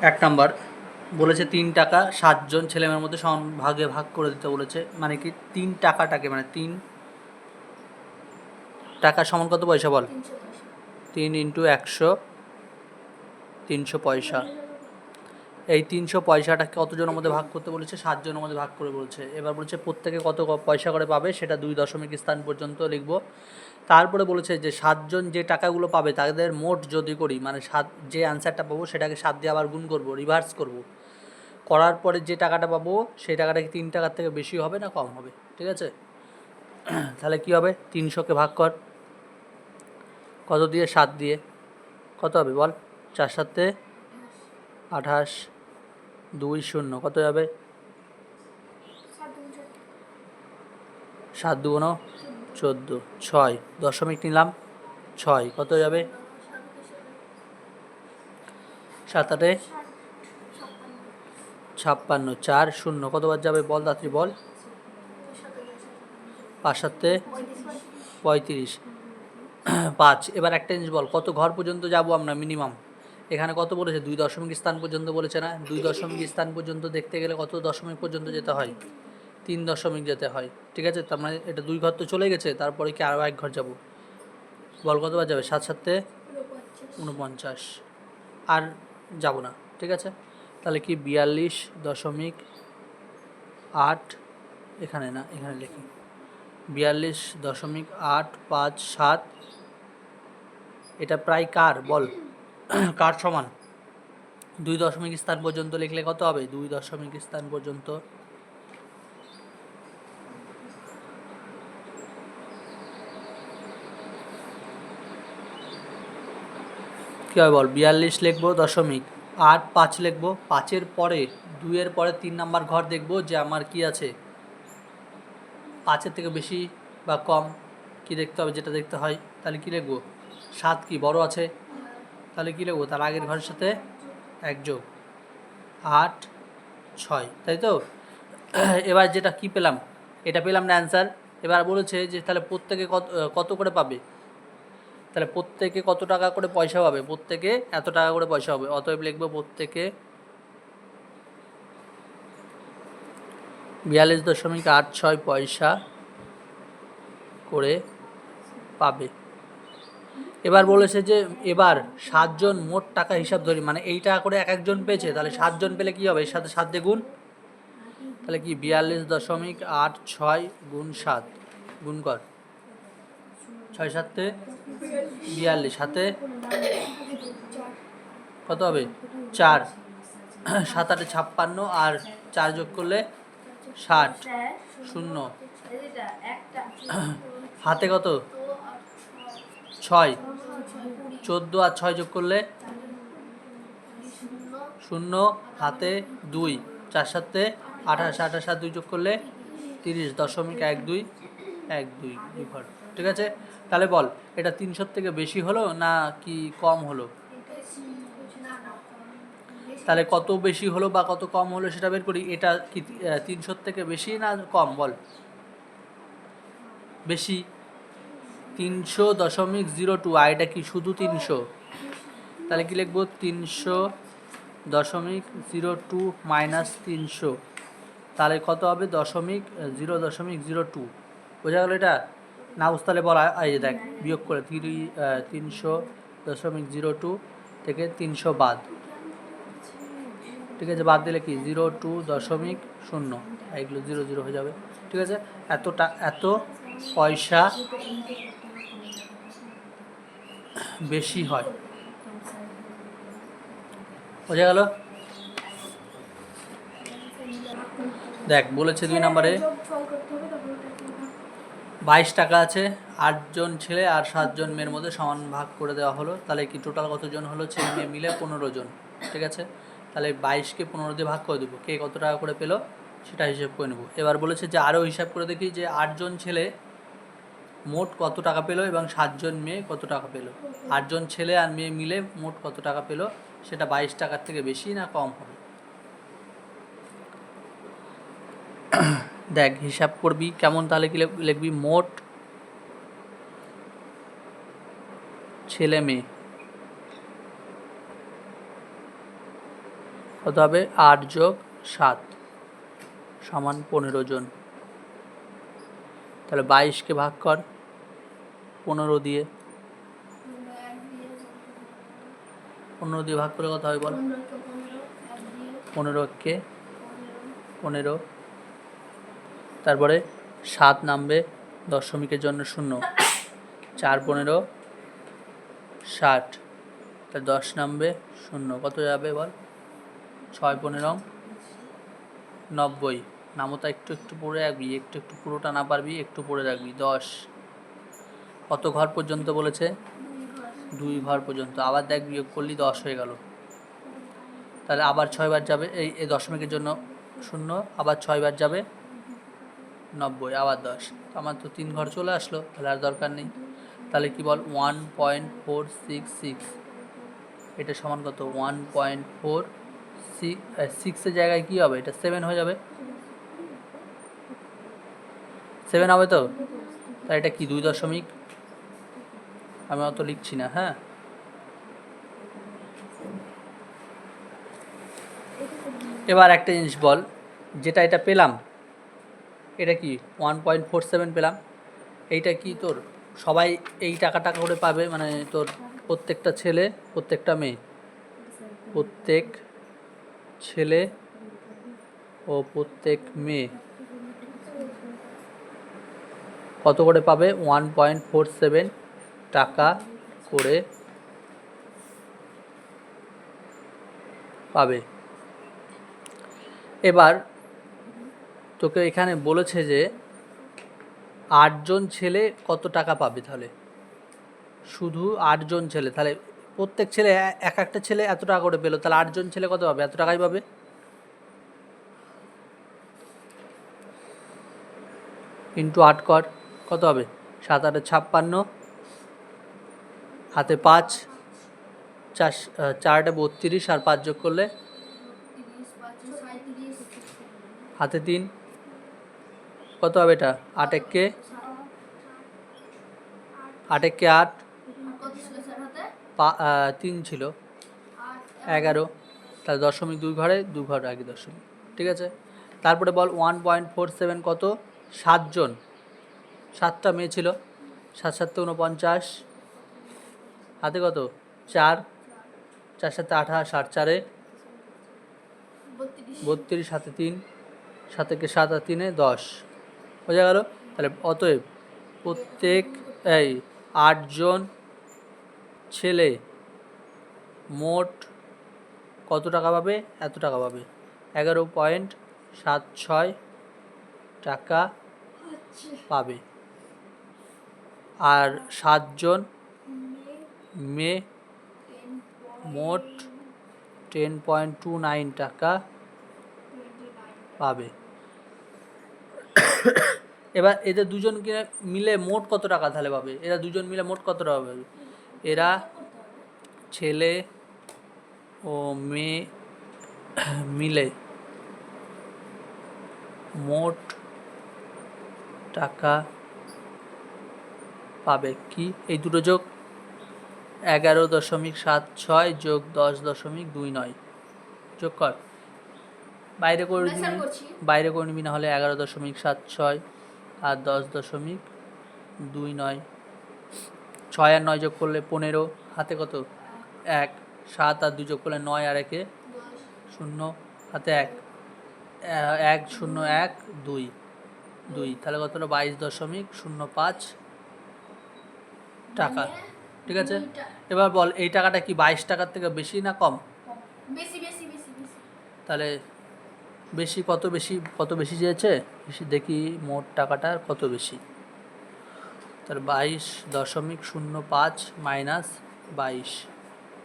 এক নাম্বার বলেছে 3 টাকা 7 জন ছেলেমেয়ের মধ্যে সমান ভাগে ভাগ করে দিতে বলেছে। মানে কি 3 টাকাটাকে, মানে 3 টাকা সমান কত পয়সা বল? 3 ইন্টু 100, 300 পয়সা। এই 300 পয়সাটা কতজনের মধ্যে ভাগ করতে বলেছে? 7 জনের মধ্যে ভাগ করে বলছে। এবার বলছে প্রত্যেকে কত পয়সা করে পাবে সেটা 2 দশমিক স্থান পর্যন্ত লিখব। তারপরে বলেছে যে 7 জন যে টাকাগুলো পাবে তাদের মোট যদি করি, মানে যে অ্যান্সারটা পাবো সেটাকে 7 দিয়ে আবার গুণ করব, রিভার্স করব। করার পরে যে টাকাটা পাবো সেই টাকাটা কি 3 টাকার থেকে বেশি হবে না কম হবে? ঠিক আছে, তাহলে কি হবে? 300কে ভাগ কর কত দিয়ে? 7 দিয়ে। কত হবে বল? 4 7 28, 2 0 কত যাবে? 7 2 14, 6 দশমিক নিলাম 6 কত যাবে? 7 8 56, 4 0 কতবার যাবে বল দাত্রী বল? 5 7 35, 5। এবার একটা জিনিস বল, কত ঘর পর্যন্ত যাব আমরা মিনিমাম? এখানে কত বলেছে? 2 দশমিক স্থান পর্যন্ত বলেছে না? 2 দশমিক স্থান পর্যন্ত দেখতে গেলে কত দশমিক পর্যন্ত যেতে হয়? 3 দশমিক যেতে হয়। ঠিক আছে, তার মানে এটা 2 ঘর তো চলে গেছে, তারপরে কি আরও 1 ঘর যাব? বল কতবার যাবে? 7 7 49, আর যাব না। ঠিক আছে, তাহলে কি 42.8, এখানে না, এখানে লিখি 42.857। এটা প্রায় কার বল? কার সমান? 2 দশমিক স্থান পর্যন্ত লিখলে কত হবে? 2 দশমিক স্থান পর্যন্ত কী হবে বল? 42 লিখবো, দশমিক 8 5 লিখবো, 5-এর পরে 2-এর পরে 3 নাম্বার ঘর দেখবো যে আমার কি আছে, 5-এর থেকে বেশি বা কম কি দেখতে হবে, যেটা দেখতে হয়। তাহলে কি লিখবো? 7 কি বড় আছে? তাহলে কি লিখবো? তার আগের ঘরের সাথে 1 যোগ 8 6, তাই তো? এবার যেটা কি পেলাম, এটা পেলাম না অ্যান্সার। এবার বলেছে যে তাহলে প্রত্যেকে কত করে পাবে? তাহলে প্রত্যেকে কত টাকা করে পয়সা পাবে? প্রত্যেকে এত টাকা করে পয়সা হবে। অতএব লিখবো প্রত্যেকে 42.86 পয়সা করে পাবে। এবার বলেছে যে এবার 7 জন মোট টাকা হিসাব ধরি, মানে এই টাকা করে এক একজন পেয়েছে, তাহলে 7 জন পেলে কি হবে? এর সাথে 7 দিয়ে গুণ, তাহলে কি 42.86 গুণ 7, গুণ কর 6 7 42, সাথে কত হবে? 4, 7 8 56, আর 4 যোগ করলে 60, 0 হাতে কত? 6, 14 আর 6 যোগ করলে 0, হাতে 2, 4 7 28, 28 আর 2 যোগ করলে 30.1212 ঘর। ঠিক আছে, তাহলে বল এটা 300 থেকে বেশি হলো না কি কম হলো? তাহলে কত বেশি হলো বা কত কম হলো সেটা বের করি। এটা কি 300 থেকে বেশি না কম বল? বেশি, 300.02। আর এটা কি শুধু 300? তাহলে কি লিখবো? 300.02 মাইনাস 300, তাহলে কত হবে? 0.02। বোঝা গেল এটা? না বুঝতে তাহলে বল, এই যে দেখ বিয়োগ করে 300.02 থেকে 300 বাদ। ঠিক আছে, বাদ দিলে কি 02.0, এইগুলো 0 0 হয়ে যাবে। ঠিক আছে, এত পয়সা বেশি হয়। বোঝা গেল? দেখ বলেছে 2 নম্বরে 22 টাকা আছে, 8 জন ছেলে আর 7 জন মেয়ের মধ্যে সমান ভাগ করে দেওয়া হলো। তাহলে কি টোটাল কতজন হলো? ছেলে মেয়ে মিলে 15 জন। ঠিক আছে, তাহলে 22কে 15 দিয়ে ভাগ করে দেবো, কে কত টাকা করে পেলো সেটা হিসেব করে নেবো। এবার বলেছে যে আরও হিসাব করে দেখি যে 8 জন ছেলে মোট কত টাকা পেলো এবং 7 জন মেয়ে কত টাকা পেলো। 8 জন ছেলে আর মেয়ে মিলে মোট কত টাকা পেলো, সেটা 22 টাকার থেকে বেশি না কম হবে? দেখ হিসাব করবি কেমন, তাহলে কি লিখবি? মোট ছেলে মেয়ে কত হবে? 8 যোগ 7 সমান 15 জন। তাহলে 22কে ভাগ কর 15 দিয়ে। 15 দিয়ে ভাগ করে কত হবে বল? 15কে 15। তারপরে 7 নামবে, দশমিকের জন্য 0। 4 15 60। তাহলে 10 নামবে 0। কত যাবে বল? 6 15 90। নামতা একটু একটু পড়ে রাখবি, একটু একটু পুরোটা না পারবি একটু পড়ে রাখবি। 10 কত ঘর পর্যন্ত বলেছে? 2 ঘর পর্যন্ত। আবার দেখ বিয়োগ করলি 10 হয়ে গেল। তাহলে আবার 6 বার যাবে, এই দশমিকের জন্য 0, আবার 6 বার যাবে 90, আবার 10। আমার তো 3 ঘর চলে আসলো, তাহলে আর দরকার নেই। তাহলে কি বল? 1.466। এটা সমান কত? 1.46 জায়গায় কি হবে? এটা 7 হয়ে যাবে। 7 হবে তো? তাই এটা কি 2 দশমিক? আমি অত লিখছি না, হ্যাঁ। এবার একটা জিনিস বল, যেটা এটা পেলাম, এটা কি 1.47 পেলাম, এইটা কি তোর সবাই এই টাকা করে পাবে? মানে তোর প্রত্যেকটা ছেলে প্রত্যেকটা মেয়ে, প্রত্যেক ছেলে ও প্রত্যেক মেয়ে কত করে পাবে? 1.47 টাকা করে পাবে। এবার তোকে এখানে বলেছে যে 8 জন ছেলে কত টাকা পাবে। তাহলে শুধু 8 জন ছেলে, তাহলে প্রত্যেক ছেলে এক একটা ছেলে এত টাকা করে পেলো, তাহলে 8 জন ছেলে কত পাবে? এত টাকাই পাবে। ইন্টু 8 কর, কত হবে? 7 8 56, হাতে 5, 4 4 32, আর 5 যোগ করলে হাতে 3, কত হবে? এটা 8 1 8 1 8, 3 ছিল 11। তাহলে দশমিক 2 ঘরে 2 ঘর আগে দশমিক, ঠিক আছে। তারপরে বল 1.47 কত? 7 জন, 7টা মেয়ে ছিল, 7 7 49, হাতে কত? 4, 4 7 28, 8 4 32, হাতে 3, 7 1 7 আর 3 10 বোঝা গেল। তাহলে অতএব প্রত্যেক 8 জন ছেলে মোট কত টাকা পাবে? এত টাকা পাবে। 11.76 টাকা পাবে। আর 7 জন মেয়ে মোট 10.29 টাকা পাবে। এবার এদের দুজনকে মিলে মোট কত টাকা তাহলে পাবে? এরা দুজন মিলে মোট কত টাকা পাবে? এরা ছেলে ও মেয়ে মিলে মোট টাকা পাবে কি? এই দুটো যোগ 11.76 যোগ 10.29 যোগ কর। বাইরে করে নিবি, না হলে 11.76 আর 10.29, 6 আর 9 যোগ করলে 15, হাতে কত? 1, 7 আর 2 যোগ করলে 9 আর 1 0, হাতে 1 1 0 1 2 2, তাহলে কত হলো? 22.05 টাকা, ঠিক আছে। এবার বল এই টাকাটা কি 22 টাকার থেকে বেশি না কম? তাহলে বেশি, কত বেশি? কত বেশি চেয়েছে? বেশি, দেখি মোট টাকাটার কত বেশি। তাহলে 22.05 মাইনাস 22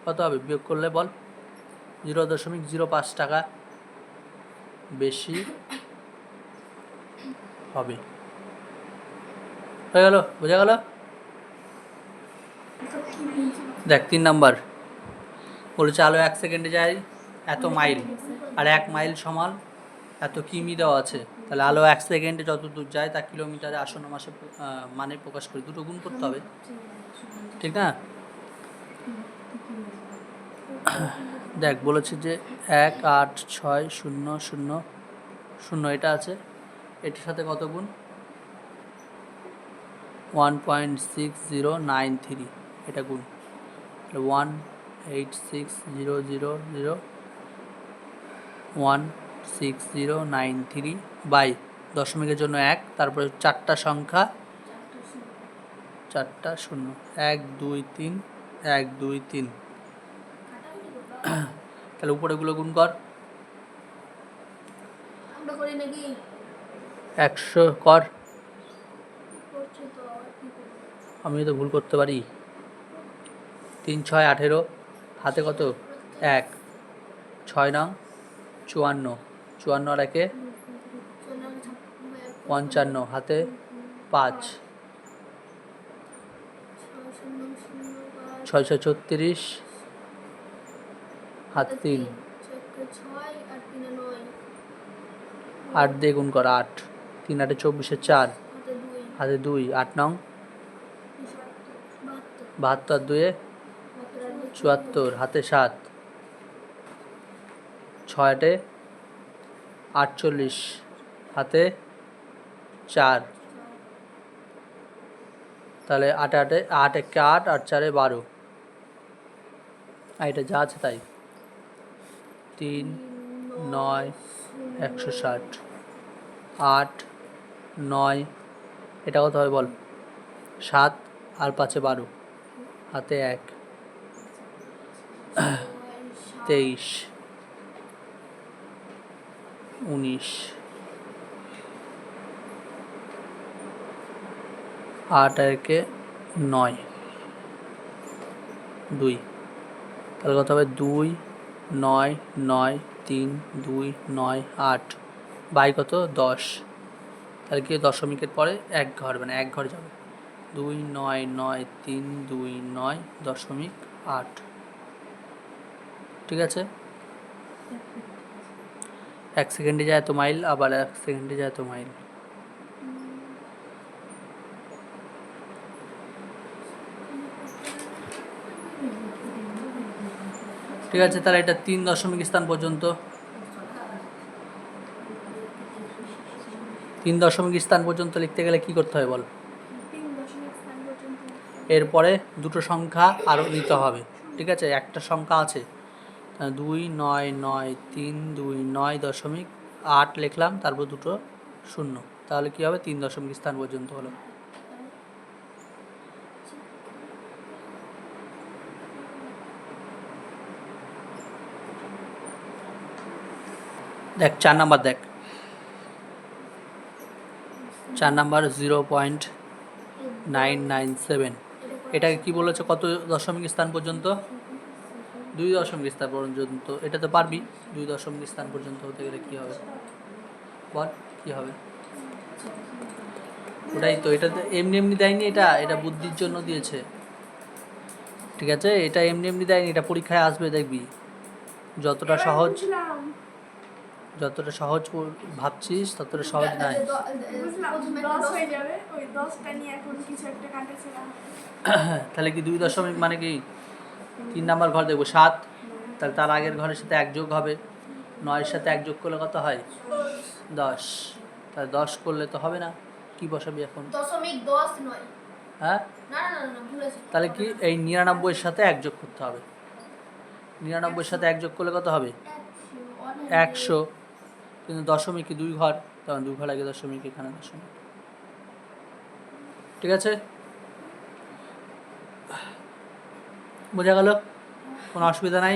কত হবে? বিয়োগ করলে বল 0.05 টাকা বেশি হবে। হয়ে গেল? বোঝা গেল? দেখ 3 নাম্বার বলেছে আলো 1 সেকেন্ডে যায় এত মাইল, আর 1 মাইল সমান এত কিমি দেওয়া আছে। তাহলে আলো 1 সেকেন্ডে যত দূর যায় তা কিলোমিটারে আসন্ন মাসে মানে প্রকাশ করি। দুটো গুণ করতে হবে, ঠিক না? দেখ বলেছে যে 1860000 এটা আছে, এটার সাথে কত গুণ 1.6093, এটা গুণ 18600016093 বাই দশমিকের জন্য 1, তারপরে চারটা সংখ্যা, চারটা শূন্য, 1 2 3 1 2 3। তাহলে উপরেগুলো গুণ কর, 100 কর। আমি তো ভুল করতে পারি। 3 6 18, হাতে কত 1, 6 নং 54, 54 আর 1 55, হাতে 5, 6 6 36, হাতে 3, 8 দিয়ে গুণ কর 8, 3 8 24 4, হাতে 2, 8 নং 72, 2 74, হাতে 7, 6 8 48, হাতে 4। তাহলে 8 8 8 1 8 আর 4 12, আর এটা যা আছে তাই। 3 9 160, 8 9, এটা কত হবে বল, 7 আর 5 12, হাতে 1, 23 19, 8 আর 1 9 2, তাহলে কত হবে 2 9 9 3 2 9 8 বাই কত 10। তাহলে কি দশমিকের পরে 1 ঘর, মানে 1 ঘর যাবে, 2 9 9 3 2 9 দশমিক 8। ঠিক আছে, 1 সেকেন্ডে যায় এত মাইল, আবার 1 সেকেন্ডে যায় এত মাইল। ঠিক আছে, তাহলে এটা 3 দশমিক স্থান পর্যন্ত। 3 দশমিক স্থান পর্যন্ত লিখতে গেলে কি করতে হবে বল, এরপরে দুটো সংখ্যা আরও দিতে হবে। ঠিক আছে, একটা সংখ্যা আছে 2 9 9 3 2 9 দশমিক 8 লিখলাম, তারপর দুটো শূন্য, তাহলে কি হবে 3 দশমিক স্থান পর্যন্ত হলো। দেখ 4 নাম্বার, দেখ 4 নাম্বার 0.997, এটাকে কি বলেছে, কত দশমিক স্থান পর্যন্ত, 2 দশমিক স্থান পর্যন্ত। এটা তো পারবি, 2 দশমিক স্থান পর্যন্ত হতে গেলে কি হবে বল, কি হবে, ওটাই তো। এটা তো এমনি এমনি দেয়নি, এটা বুদ্ধির জন্য দিয়েছে। ঠিক আছে, এটা এমনি এমনি দেয়নি, এটা পরীক্ষায় আসবে, দেখবি যতটা সহজ ভাবছিস ততটা সহজ নাই। তাহলে কি 2 দশমিক মানে কি 3 নাম্বার ঘর দেখবো 7, তাহলে তার আগের ঘরের সাথে 1 যোগ হবে, 9-এর সাথে 1 যোগ করলে কত হয় 10, তাহলে 10 করলে তো হবে না, কি বসাবি এখন, হ্যাঁ তাহলে কি এই 99-এর সাথে 1 যোগ করতে হবে, 99-এর সাথে 1 যোগ করলে কত হবে 100, কিন্তু দশমিক 2 ঘর, তখন 2 ঘর আগে দশমিক, এখানে দশমিক। ঠিক আছে, বোঝা গেল, কোনো অসুবিধা নাই।